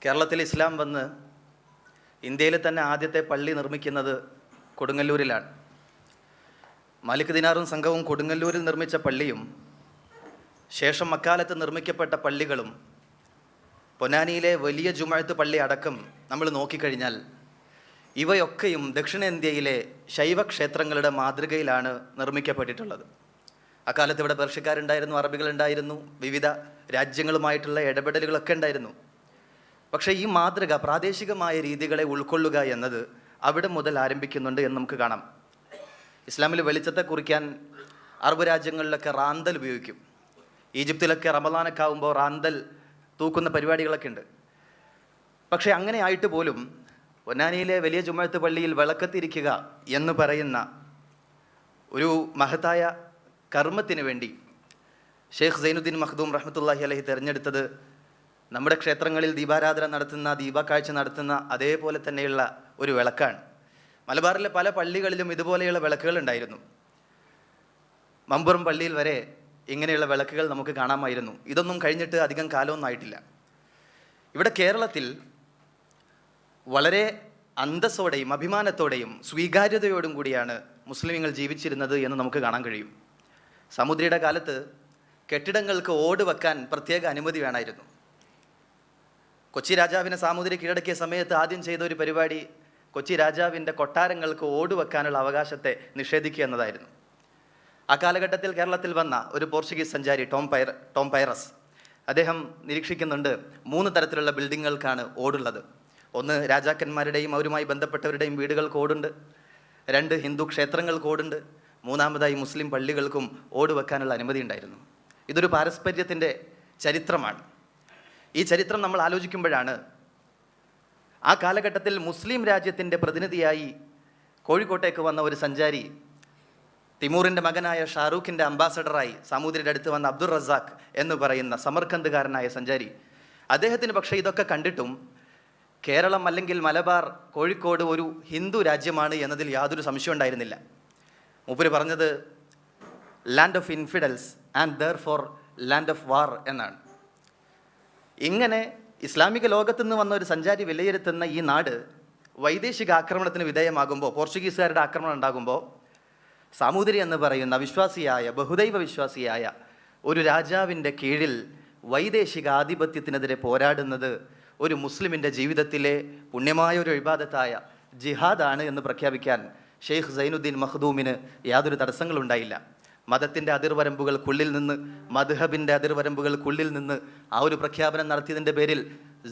കേരളത്തിൽ ഇസ്ലാം വന്ന് ഇന്ത്യയിൽ തന്നെ ആദ്യത്തെ പള്ളി നിർമ്മിക്കുന്നത് കൊടുങ്ങല്ലൂരിലാണ്. മാലിക് ദിനാറും സംഘവും കൊടുങ്ങല്ലൂരിൽ നിർമ്മിച്ച പള്ളിയും ശേഷം അക്കാലത്ത് നിർമ്മിക്കപ്പെട്ട പള്ളികളും പൊന്നാനിയിലെ വലിയ ജുമഅത്ത് പള്ളി അടക്കം നമ്മൾ നോക്കിക്കഴിഞ്ഞാൽ ഇവയൊക്കെയും ദക്ഷിണേന്ത്യയിലെ ശൈവക്ഷേത്രങ്ങളുടെ മാതൃകയിലാണ് നിർമ്മിക്കപ്പെട്ടിട്ടുള്ളത്. അക്കാലത്ത് ഇവിടെ പേർഷ്യക്കാരുണ്ടായിരുന്നു, അറബികളുണ്ടായിരുന്നു, വിവിധ രാജ്യങ്ങളുമായിട്ടുള്ള ഇടപെടലുകളൊക്കെ ഉണ്ടായിരുന്നു. പക്ഷേ ഈ മാതൃക പ്രാദേശികമായ രീതികളെ ഉൾക്കൊള്ളുക എന്നത് അവിടെ മുതൽ ആരംഭിക്കുന്നുണ്ട് എന്ന് നമുക്ക് കാണാം. ഇസ്ലാമിൽ വെളിച്ചത്തെ കുറിക്കാൻ അറബ് രാജ്യങ്ങളിലൊക്കെ റാന്തൽ ഉപയോഗിക്കും. ഈജിപ്തിലൊക്കെ റമദാനൊക്കെ ആകുമ്പോൾ റാന്തൽ തൂക്കുന്ന പരിപാടികളൊക്കെ ഉണ്ട്. പക്ഷേ അങ്ങനെ ആയിട്ട് പോലും പൊന്നാനിയിലെ വലിയ ജുമഅത്ത് പള്ളിയിൽ വിളക്കത്തിരിക്കുക എന്ന് പറയുന്ന ഒരു മഹത്തായ കർമ്മത്തിന് വേണ്ടി ഷെയ്ഖ് സൈനുദ്ദീൻ മഖ്ദൂം റഹ്മത്തുള്ളാഹി അലൈഹി തിരഞ്ഞെടുത്തത് നമ്മുടെ ക്ഷേത്രങ്ങളിൽ ദീപാരാധന നടത്തുന്ന, ദീപക്കാഴ്ച നടത്തുന്ന അതേപോലെ തന്നെയുള്ള ഒരു വിളക്കാണ്. മലബാറിലെ പല പള്ളികളിലും ഇതുപോലെയുള്ള വിളക്കുകൾ ഉണ്ടായിരുന്നു. മമ്പുറം പള്ളിയിൽ വരെ ഇങ്ങനെയുള്ള വിളക്കുകൾ നമുക്ക് കാണാമായിരുന്നു. ഇതൊന്നും കഴിഞ്ഞിട്ട് അധികം കാലമൊന്നും ആയിട്ടില്ല. ഇവിടെ കേരളത്തിൽ വളരെ അന്തസ്സോടെയും അഭിമാനത്തോടെയും സ്വീകാര്യതയോടും കൂടിയാണ് മുസ്ലിങ്ങൾ ജീവിച്ചിരുന്നത് എന്ന് നമുക്ക് കാണാൻ കഴിയും. സമുദ്രയുടെ കാലത്ത് കെട്ടിടങ്ങൾക്ക് ഓട് വെക്കാൻ പ്രത്യേക അനുമതി വേണമായിരുന്നു. കൊച്ചി രാജാവിനെ സാമൂതിരി കീഴടക്കിയ സമയത്ത് ആദ്യം ചെയ്ത ഒരു പരിപാടി കൊച്ചി രാജാവിൻ്റെ കൊട്ടാരങ്ങൾക്ക് ഓട് വെക്കാനുള്ള അവകാശത്തെ നിഷേധിക്കുക എന്നതായിരുന്നു. ആ കാലഘട്ടത്തിൽ കേരളത്തിൽ വന്ന ഒരു പോർച്ചുഗീസ് സഞ്ചാരി ടോം പൈറസ് അദ്ദേഹം നിരീക്ഷിക്കുന്നുണ്ട്, 3 തരത്തിലുള്ള ബിൽഡിങ്ങുകൾക്കാണ് ഓടുള്ളത്. ഒന്ന്, രാജാക്കന്മാരുടെയും അവരുമായി ബന്ധപ്പെട്ടവരുടെയും വീടുകൾക്ക് ഓടുണ്ട്. 2, ഹിന്ദു ക്ഷേത്രങ്ങൾക്ക് ഓടുണ്ട്. 3-മതായി മുസ്ലിം പള്ളികൾക്കും ഓട് വെക്കാനുള്ള അനുമതി ഉണ്ടായിരുന്നു. ഇതൊരു പാരസ്പര്യത്തിൻ്റെ ചരിത്രമാണ്. ഈ ചരിത്രം നമ്മൾ ആലോചിക്കുമ്പോഴാണ് ആ കാലഘട്ടത്തിൽ മുസ്ലിം രാജ്യത്തിൻ്റെ പ്രതിനിധിയായി കോഴിക്കോട്ടേക്ക് വന്ന ഒരു സഞ്ചാരി, തിമൂറിൻ്റെ മകനായ ഷാറൂഖിൻ്റെ അംബാസഡറായി സാമൂതിരിയുടെ അടുത്ത് വന്ന അബ്ദുൾ റസാഖ് എന്ന് പറയുന്ന സമർഖന്ദുകാരനായ സഞ്ചാരി, അദ്ദേഹത്തിന് പക്ഷേ ഇതൊക്കെ കണ്ടിട്ടും കേരളം അല്ലെങ്കിൽ മലബാർ, കോഴിക്കോട് ഒരു ഹിന്ദു രാജ്യമാണ് എന്നതിൽ യാതൊരു സംശയം ഉണ്ടായിരുന്നില്ല. മൂപ്പര് പറഞ്ഞത് land of infidels and therefore land of വാർ എന്നാണ്. ഇങ്ങനെ ഇസ്ലാമിക ലോകത്തു നിന്ന് വന്ന ഒരു സഞ്ചാരി വിലയിരുത്തുന്ന ഈ നാട് വൈദേശിക ആക്രമണത്തിന് വിധേയമാകുമ്പോൾ, പോർച്ചുഗീസുകാരുടെ ആക്രമണം ഉണ്ടാകുമ്പോൾ, സാമൂതിരി എന്ന് പറയുന്ന വിശ്വാസിയായ, ബഹുദൈവ വിശ്വാസിയായ ഒരു രാജാവിൻ്റെ കീഴിൽ വൈദേശിക ആധിപത്യത്തിനെതിരെ പോരാടുന്നത് ഒരു മുസ്ലിമിൻ്റെ ജീവിതത്തിലെ പുണ്യമായ ഒരു ഇബാദത്തായ ജിഹാദാണ് എന്ന് പ്രഖ്യാപിക്കാൻ ഷെയ്ഖ് സൈനുദ്ദീൻ മഖ്ദൂമിന് യാതൊരു തടസ്സങ്ങളുണ്ടായില്ല. മതത്തിൻ്റെ അതിർവരമ്പുകൾക്കുള്ളിൽ നിന്ന്, മദ്ഹബിൻ്റെ അതിർവരമ്പുകൾക്കുള്ളിൽ നിന്ന് ആ ഒരു പ്രഖ്യാപനം നടത്തിയതിൻ്റെ പേരിൽ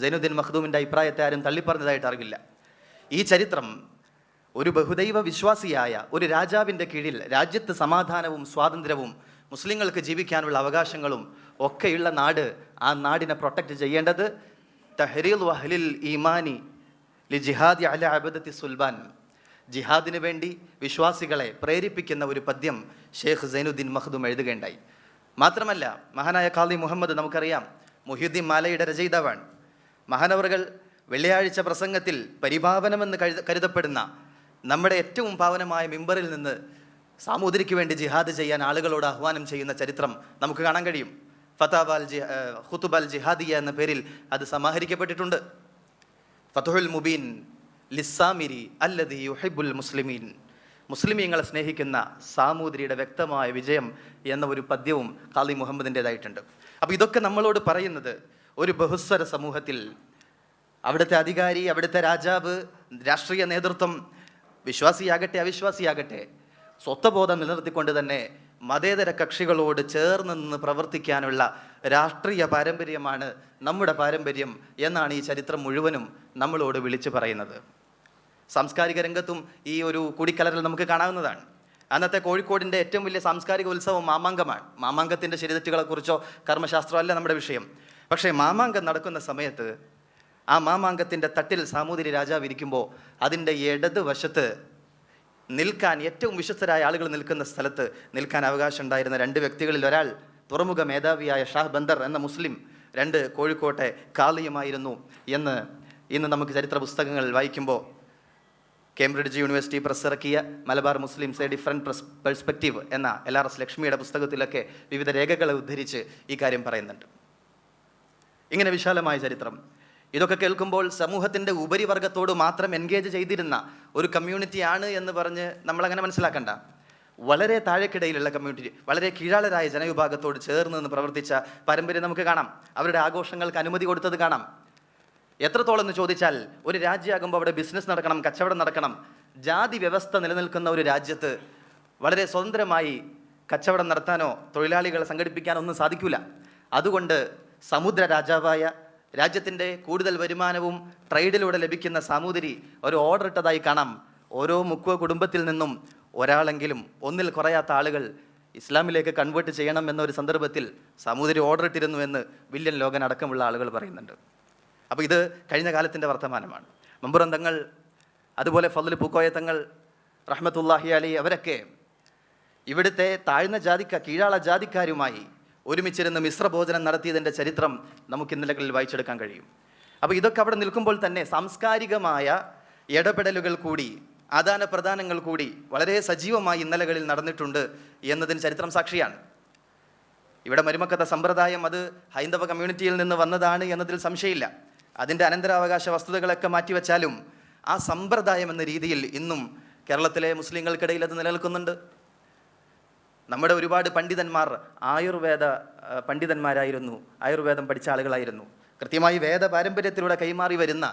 സൈനുദ്ദീൻ മഖ്ദൂമിൻ്റെ അഭിപ്രായത്തെ ആരും തള്ളിപ്പറഞ്ഞതായിട്ട് അറിവില്ല. ഈ ചരിത്രം ഒരു ബഹുദൈവ വിശ്വാസിയായ ഒരു രാജാവിൻ്റെ കീഴിൽ രാജ്യത്ത് സമാധാനവും സ്വാതന്ത്ര്യവും മുസ്ലിങ്ങൾക്ക് ജീവിക്കാനുള്ള അവകാശങ്ങളും ഒക്കെയുള്ള നാട്, ആ നാടിനെ പ്രൊട്ടക്റ്റ് ചെയ്യേണ്ടത് തഹ്രീൽ വഹ്ലിൽ ഈമാനി ലി ജിഹാദി അല അബദത്തി സുൽബാൻ, ജിഹാദിന് വേണ്ടി വിശ്വാസികളെ പ്രേരിപ്പിക്കുന്ന ഒരു പദ്യം ഷെയ്ഖ് സൈനുദ്ദീൻ മഖ്ദൂം എഴുതുകയുണ്ടായി. മാത്രമല്ല, മഹാനായ ഖാദി മുഹമ്മദ്, നമുക്കറിയാം, മുഹ്യുദ്ദീൻ മാലയുടെ രചയിതാവാണ്. മഹാനവറുകൾ വെള്ളിയാഴ്ച പ്രസംഗത്തിൽ പരിപാവനമെന്ന് കരുതപ്പെടുന്ന നമ്മുടെ ഏറ്റവും പാവനമായ മിമ്പറിൽ നിന്ന് സാമൂതിരിക്ക് വേണ്ടി ജിഹാദ് ചെയ്യാൻ ആളുകളോട് ആഹ്വാനം ചെയ്യുന്ന ചരിത്രം നമുക്ക് കാണാൻ കഴിയും. ഖുതുബ് അൽ ജിഹാദിയ എന്ന പേരിൽ അത് സമാഹരിക്കപ്പെട്ടിട്ടുണ്ട്. ഫതുഹുൽ മുബീൻ ലിസ്സാമിരി അല്ലദി യുഹിബ്ബുൽ മുസ്ലിമീൻ, മുസ്ലിമീങ്ങളെ സ്നേഹിക്കുന്ന സാമൂതിരിയുടെ വ്യക്തമായ വിജയം എന്ന ഒരു പദ്യവും ഖാദി മുഹമ്മദിൻ്റെതായിട്ടുണ്ട്. അപ്പോൾ ഇതൊക്കെ നമ്മളോട് പറയുന്നത് ഒരു ബഹുസ്വര സമൂഹത്തിൽ അവിടുത്തെ അധികാരി, അവിടുത്തെ രാജാവ്, രാഷ്ട്രീയ നേതൃത്വം, വിശ്വാസിയാകട്ടെ അവിശ്വാസിയാകട്ടെ, സ്വത്വബോധം നിലനിർത്തിക്കൊണ്ട് തന്നെ മതേതര കക്ഷികളോട് ചേർന്ന് നിന്ന് പ്രവർത്തിക്കാനുള്ള രാഷ്ട്രീയ പാരമ്പര്യമാണ് നമ്മുടെ പാരമ്പര്യം എന്നാണ് ഈ ചരിത്രം മുഴുവനും നമ്മളോട് വിളിച്ചു പറയുന്നത്. സാംസ്കാരിക രംഗത്തും ഈ ഒരു കൂടിക്കലരൽ നമുക്ക് കാണാവുന്നതാണ്. അന്നത്തെ കോഴിക്കോടിൻ്റെ ഏറ്റവും വലിയ സാംസ്കാരിക ഉത്സവം മാമാങ്കമാണ്. മാമാങ്കത്തിൻ്റെ ശരിതെറ്റുകളെക്കുറിച്ചോ കർമ്മശാസ്ത്രമല്ല നമ്മുടെ വിഷയം. പക്ഷേ മാമാങ്കം നടക്കുന്ന സമയത്ത് ആ മാമാങ്കത്തിൻ്റെ തട്ടിൽ സാമൂതിരി രാജാവ് ഇരിക്കുമ്പോൾ അതിൻ്റെ ഇടത് വശത്ത് നിൽക്കാൻ, ഏറ്റവും വിശ്വസ്തരായ ആളുകൾ നിൽക്കുന്ന സ്ഥലത്ത് നിൽക്കാൻ അവകാശം ഉണ്ടായിരുന്ന 2 വ്യക്തികളിൽ ഒരാൾ തുറമുഖ മേധാവിയായ ഷാഹ് ബന്ദർ എന്ന മുസ്ലിം, 2 കോഴിക്കോട്ടെ ഖാദിയുമായിരുന്നു എന്ന് ഇന്ന് നമുക്ക് ചരിത്ര പുസ്തകങ്ങൾ വായിക്കുമ്പോൾ, കേംബ്രിഡ്ജ് യൂണിവേഴ്സിറ്റി പ്രസ് ഇറക്കിയ Malabar Muslims A different perspective എന്ന LRS ലക്ഷ്മിയുടെ പുസ്തകത്തിലൊക്കെ വിവിധ രേഖകളെ ഉദ്ധരിച്ച് ഈ കാര്യം പറയുന്നുണ്ട്. ഇങ്ങനെ വിശാലമായ ചരിത്രം. ഇതൊക്കെ കേൾക്കുമ്പോൾ സമൂഹത്തിൻ്റെ ഉപരിവർഗത്തോട് മാത്രം എൻഗേജ് ചെയ്തിരുന്ന ഒരു കമ്മ്യൂണിറ്റിയാണ് എന്ന് പറഞ്ഞ് നമ്മളങ്ങനെ മനസ്സിലാക്കണ്ട. വളരെ താഴേക്കിടയിലുള്ള കമ്മ്യൂണിറ്റി, വളരെ കീഴാളരായ ജനവിഭാഗത്തോട് ചേർന്ന് നിന്ന് പ്രവർത്തിച്ച പാരമ്പര്യം നമുക്ക് കാണാം. അവരുടെ ആഘോഷങ്ങൾക്ക് അനുമതി കൊടുത്തത് കാണാം. എത്രത്തോളം എന്ന് ചോദിച്ചാൽ, ഒരു രാജ്യമാകുമ്പോൾ അവിടെ ബിസിനസ് നടക്കണം, കച്ചവടം നടക്കണം. ജാതി വ്യവസ്ഥ നിലനിൽക്കുന്ന ഒരു രാജ്യത്ത് വളരെ സ്വതന്ത്രമായി കച്ചവടം നടത്താനോ തൊഴിലാളികളെ സംഘടിപ്പിക്കാനോ ഒന്നും സാധിക്കില്ല. അതുകൊണ്ട് സമുദ്ര രാജാവായ, രാജ്യത്തിൻ്റെ കൂടുതൽ വരുമാനവും ട്രേഡിലൂടെ ലഭിക്കുന്ന സാമൂതിരി ഒരു ഓർഡർ ഇട്ടതായി കാണാം. ഓരോ മുക്കുവ കുടുംബത്തിൽ നിന്നും ഒരാളെങ്കിലും, ഒന്നിൽ കുറയാത്ത ആളുകൾ ഇസ്ലാമിലേക്ക് കൺവേർട്ട് ചെയ്യണം എന്നൊരു സന്ദർഭത്തിൽ സാമൂതിരി ഓർഡർ ഇട്ടിരുന്നു എന്ന് വില്യൻ ലോഗൻ അടക്കമുള്ള ആളുകൾ പറയുന്നുണ്ട്. അപ്പോൾ ഇത് കഴിഞ്ഞ കാലത്തിൻ്റെ വർത്തമാനമാണ്. മമ്പുറം തങ്ങൾ, അതുപോലെ ഫضل പൂക്കോയ തങ്ങൾ റഹ്മത്തുള്ളാഹി അലൈഹി, അവരൊക്കെ ഇവിടുത്തെ താഴ്ന്ന കീഴാള ജാതിക്കാരുമായി ഒരുമിച്ചിരുന്ന് മിശ്രഭോജനം നടത്തിയതിൻ്റെ ചരിത്രം നമുക്ക് ഇന്നലകളിൽ വായിച്ചെടുക്കാൻ കഴിയും. അപ്പോൾ ഇതൊക്കെ അവിടെ നിൽക്കുമ്പോൾ തന്നെ സാംസ്കാരികമായ ഇടപെടലുകൾ കൂടി, ആദാന പ്രദാനങ്ങൾ കൂടി വളരെ സജീവമായി ഇന്നലകളിൽ നടന്നിട്ടുണ്ട് എന്നതിന് ചരിത്രം സാക്ഷിയാണ്. ഇവിടെ മരുമക്കത്ത സമ്പ്രദായം അത് ഹൈന്ദവ കമ്മ്യൂണിറ്റിയിൽ നിന്ന് വന്നതാണ് എന്നതിൽ സംശയമില്ല. അതിൻ്റെ അനന്തരാവകാശ വസ്തുതകളൊക്കെ മാറ്റിവെച്ചാലും ആ സമ്പ്രദായം എന്ന രീതിയിൽ ഇന്നും കേരളത്തിലെ മുസ്ലിങ്ങൾക്കിടയിൽ അത് നിലനിൽക്കുന്നുണ്ട്. നമ്മുടെ ഒരുപാട് പണ്ഡിതന്മാർ ആയുർവേദ പണ്ഡിതന്മാരായിരുന്നു, ആയുർവേദം പഠിച്ച ആളുകളായിരുന്നു. കൃത്യമായി വേദ പാരമ്പര്യത്തിലൂടെ കൈമാറി വരുന്ന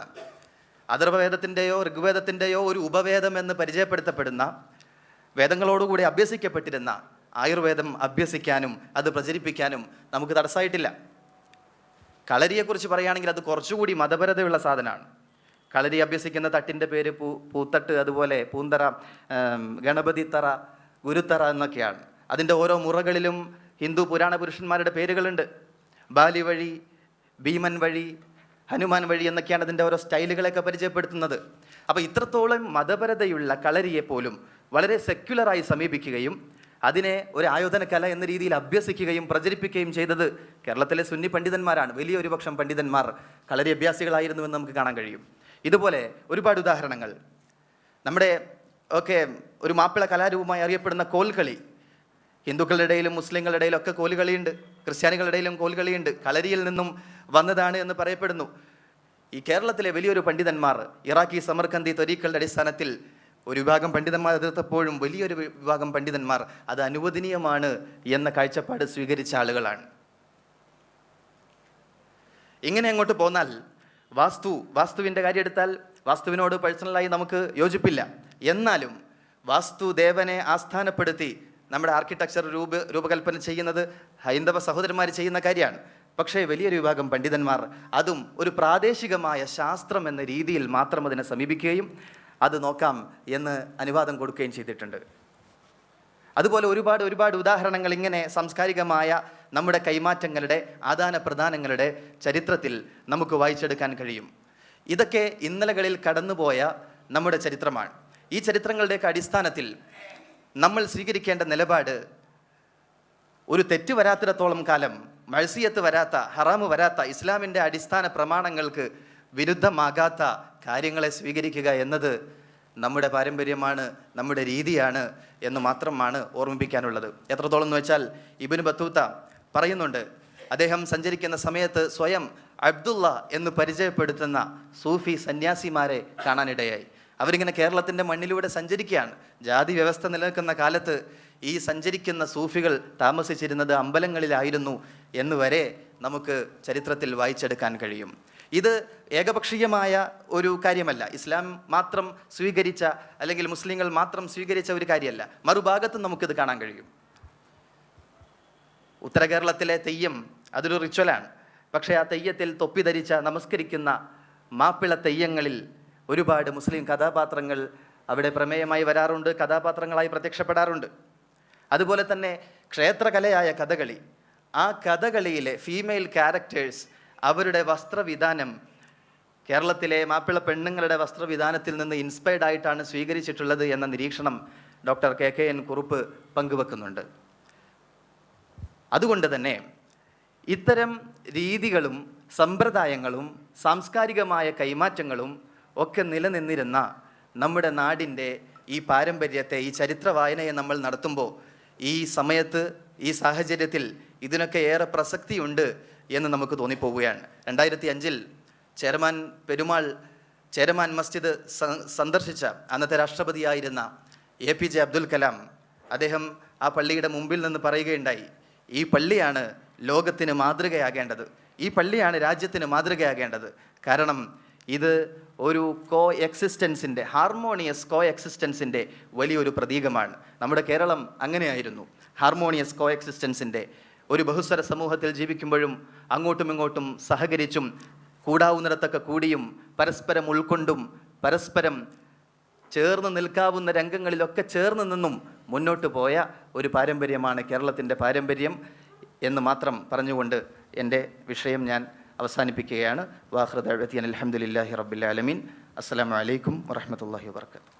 അഥർവവേദത്തിൻ്റെയോ ഋഗ്വേദത്തിൻ്റെയോ ഒരു ഉപവേദം എന്ന് പരിചയപ്പെടുത്തപ്പെടുന്ന, വേദങ്ങളോടുകൂടി അഭ്യസിക്കപ്പെട്ടിരുന്ന ആയുർവേദം അഭ്യസിക്കാനും അത് പ്രചരിപ്പിക്കാനും നമുക്ക് തടസ്സമായിട്ടില്ല. കളരിയെക്കുറിച്ച് പറയുകയാണെങ്കിൽ അത് കുറച്ചുകൂടി മതപരതയുള്ള സാധനമാണ്. കളരി അഭ്യസിക്കുന്ന തട്ടിൻ്റെ പേര് പൂത്തട്ട്, അതുപോലെ പൂന്തറ, ഗണപതി തറ, ഗുരുത്തറ എന്നൊക്കെയാണ്. അതിൻ്റെ ഓരോ മുറകളിലും ഹിന്ദു പുരാണ പുരുഷന്മാരുടെ പേരുകളുണ്ട്. ബാലി വഴി, ഭീമൻ വഴി, ഹനുമാൻ വഴി എന്നൊക്കെയാണ് അതിൻ്റെ ഓരോ സ്റ്റൈലുകളൊക്കെ പരിചയപ്പെടുത്തുന്നത്. അപ്പോൾ ഇത്രത്തോളം മതപരതയുള്ള കളരിയെ പോലും വളരെ സെക്യുലറായി സമീപിക്കുകയും അതിനെ ഒരു ആയോധന കല എന്ന രീതിയിൽ അഭ്യസിക്കുകയും പ്രചരിപ്പിക്കുകയും ചെയ്തത് കേരളത്തിലെ സുന്നി പണ്ഡിതന്മാരാണ്. വലിയൊരു പക്ഷം പണ്ഡിതന്മാർ കളരി അഭ്യാസികളായിരുന്നുവെന്ന് നമുക്ക് കാണാൻ കഴിയും. ഇതുപോലെ ഒരുപാട് ഉദാഹരണങ്ങൾ. നമ്മുടെ ഒക്കെ ഒരു മാപ്പിള കലാരൂപമായി അറിയപ്പെടുന്ന കോൽകളി, ഹിന്ദുക്കളുടെ ഇടയിലും മുസ്ലിങ്ങളുടെ ഇടയിലും ഒക്കെ കോലുകളിയുണ്ട്, ക്രിസ്ത്യാനികളുടെ ഇടയിലും കോൽകളിയുണ്ട്. കളരിയിൽ നിന്നും വന്നതാണ് എന്ന് പറയപ്പെടുന്നു. ഈ കേരളത്തിലെ വലിയൊരു പണ്ഡിതന്മാർ ഇറാഖി സമർക്കന്തി ത്വരീക്കളുടെ അടിസ്ഥാനത്തിൽ ഒരു വിഭാഗം പണ്ഡിതന്മാർ എതിർത്തപ്പോഴും വലിയൊരു വിഭാഗം പണ്ഡിതന്മാർ അത് അനുവദനീയമാണ് എന്ന കാഴ്ചപ്പാട് സ്വീകരിച്ച ആളുകളാണ്. ഇങ്ങനെ അങ്ങോട്ട് പോന്നാൽ വാസ്തുവിൻ്റെ കാര്യം എടുത്താൽ, വാസ്തുവിനോട് പേഴ്സണലായി നമുക്ക് യോജിപ്പില്ല. എന്നാലും വാസ്തുദേവനെ ആസ്ഥാനപ്പെടുത്തി നമ്മുടെ ആർക്കിടെക്ചർ രൂപകൽപ്പന ചെയ്യുന്നത് ഹൈന്ദവ സഹോദരന്മാർ ചെയ്യുന്ന കാര്യമാണ്. പക്ഷേ വലിയൊരു വിഭാഗം പണ്ഡിതന്മാർ അതും ഒരു പ്രാദേശികമായ ശാസ്ത്രം എന്ന രീതിയിൽ മാത്രം അതിനെ സമീപിക്കുകയും അത് നോക്കാം എന്ന് അനുവാദം കൊടുക്കുകയും ചെയ്തിട്ടുണ്ട്. അതുപോലെ ഒരുപാട് ഉദാഹരണങ്ങൾ ഇങ്ങനെ സാംസ്കാരികമായ നമ്മുടെ കൈമാറ്റങ്ങളുടെ, ആദാന പ്രദാനങ്ങളുടെ ചരിത്രത്തിൽ നമുക്ക് വായിച്ചെടുക്കാൻ കഴിയും. ഇതൊക്കെ ഇന്നലകളിൽ കടന്നുപോയ നമ്മുടെ ചരിത്രമാണ്. ഈ ചരിത്രങ്ങളുടെയൊക്കെ അടിസ്ഥാനത്തിൽ നമ്മൾ സ്വീകരിക്കേണ്ട നിലപാട്, ഒരു തെറ്റ് വരാത്തിടത്തോളം കാലം, മഴ്സിയത്ത് വരാത്ത, ഹറാമ് വരാത്ത, ഇസ്ലാമിൻ്റെ അടിസ്ഥാന പ്രമാണങ്ങൾക്ക് വിരുദ്ധമാകാത്ത കാര്യങ്ങളെ സ്വീകരിക്കുക എന്നത് നമ്മുടെ പാരമ്പര്യമാണ്, നമ്മുടെ രീതിയാണ് എന്ന് മാത്രമാണ് ഓർമ്മിപ്പിക്കാനുള്ളത്. എത്രത്തോളം എന്ന് വെച്ചാൽ ഇബ്നു ബത്തൂത്ത പറയുന്നുണ്ട്, അദ്ദേഹം സഞ്ചരിക്കുന്ന സമയത്ത് സ്വയം അബ്ദുള്ള എന്ന് പരിചയപ്പെടുത്തുന്ന സൂഫി സന്യാസിമാരെ കാണാനിടയായി. അവരിങ്ങനെ കേരളത്തിൻ്റെ മണ്ണിലൂടെ സഞ്ചരിക്കുകയാണ്. ജാതി വ്യവസ്ഥ നിലനിൽക്കുന്ന കാലത്ത് ഈ സഞ്ചരിക്കുന്ന സൂഫികൾ താമസിച്ചിരുന്നത് അമ്പലങ്ങളിലായിരുന്നു എന്ന് വരെ നമുക്ക് ചരിത്രത്തിൽ വായിച്ചെടുക്കാൻ കഴിയും. ഇത് ഏകപക്ഷീയമായ ഒരു കാര്യമല്ല, ഇസ്ലാം മാത്രം സ്വീകരിച്ച അല്ലെങ്കിൽ മുസ്ലിങ്ങൾ മാത്രം സ്വീകരിച്ച ഒരു കാര്യമല്ല. മറുഭാഗത്തും നമുക്കിത് കാണാൻ കഴിയും. ഉത്തര കേരളത്തിലെ തെയ്യം അതൊരു റിച്വലാണ്. പക്ഷേ ആ തെയ്യത്തിൽ തൊപ്പി ധരിച്ച നമസ്കരിക്കുന്ന മാപ്പിള തെയ്യങ്ങളിൽ ഒരുപാട് മുസ്ലിം കഥാപാത്രങ്ങൾ അവിടെ പ്രമേയമായി വരാറുണ്ട്, കഥാപാത്രങ്ങളായി പ്രത്യക്ഷപ്പെടാറുണ്ട്. അതുപോലെ തന്നെ ക്ഷേത്രകലയായ കഥകളി, ആ കഥകളിയിലെ ഫീമെയിൽ ക്യാരക്ടേഴ്സ്, അവരുടെ വസ്ത്രവിധാനം കേരളത്തിലെ മാപ്പിള പെണ്ണുങ്ങളുടെ വസ്ത്രവിധാനത്തിൽ നിന്ന് ഇൻസ്പയർഡ് ആയിട്ടാണ് സ്വീകരിച്ചിട്ടുള്ളത് എന്ന നിരീക്ഷണം ഡോക്ടർ KKN കുറുപ്പ് പങ്കുവെക്കുന്നുണ്ട്. അതുകൊണ്ട് തന്നെ ഇത്തരം രീതികളും സമ്പ്രദായങ്ങളും സാംസ്കാരികമായ കൈമാറ്റങ്ങളും ഒക്കെ നിലനിന്നിരുന്ന നമ്മുടെ നാടിൻ്റെ ഈ പാരമ്പര്യത്തെ, ഈ ചരിത്ര വായനയെ നമ്മൾ നടത്തുമ്പോൾ ഈ സമയത്ത്, ഈ സാഹചര്യത്തിൽ ഇതിനൊക്കെ ഏറെ പ്രസക്തിയുണ്ട് എന്ന് നമുക്ക് തോന്നിപ്പോവുകയാണ്. 2005 ചെയർമാൻ പെരുമാൾ ചേരമാൻ മസ്ജിദ് സന്ദർശിച്ച അന്നത്തെ രാഷ്ട്രപതിയായിരുന്ന APJ അബ്ദുൽ കലാം അദ്ദേഹം ആ പള്ളിയുടെ മുമ്പിൽ നിന്ന് പറയുകയുണ്ടായി, ഈ പള്ളിയാണ് ലോകത്തിന് മാതൃകയാകേണ്ടത്, ഈ പള്ളിയാണ് രാജ്യത്തിന് മാതൃകയാകേണ്ടത്. കാരണം ഇത് ഒരു എക്സിസ്റ്റൻസിൻ്റെ ഹാർമോണിയസ് എക്സിസ്റ്റൻസിൻ്റെ വലിയൊരു പ്രതീകമാണ്. നമ്മുടെ കേരളം അങ്ങനെയായിരുന്നു, ഹാർമോണിയസ് എക്സിസ്റ്റൻസിൻ്റെ ഒരു ബഹുസ്വര സമൂഹത്തിൽ ജീവിക്കുമ്പോഴും അങ്ങോട്ടും ഇങ്ങോട്ടും സഹകരിച്ചും കൂടാവുന്നിടത്തൊക്കെ കൂടിയും പരസ്പരം ഉൾക്കൊണ്ടും പരസ്പരം ചേർന്ന് നിൽക്കാവുന്ന രംഗങ്ങളിലൊക്കെ ചേർന്ന് നിന്നും മുന്നോട്ട് പോയ ഒരു പാരമ്പര്യമാണ് കേരളത്തിൻ്റെ പാരമ്പര്യം എന്ന് മാത്രം പറഞ്ഞുകൊണ്ട് എൻ്റെ വിഷയം ഞാൻ അവസാനിപ്പിക്കുകയാണ്. വാഖിറു ദഅ്വതി അൽഹംദുലില്ലാഹി റബ്ബിൽ ആലമീൻ. അസ്സലാമു അലൈക്കും വറഹ്മത്തുള്ളാഹി വബറകാതുഹു.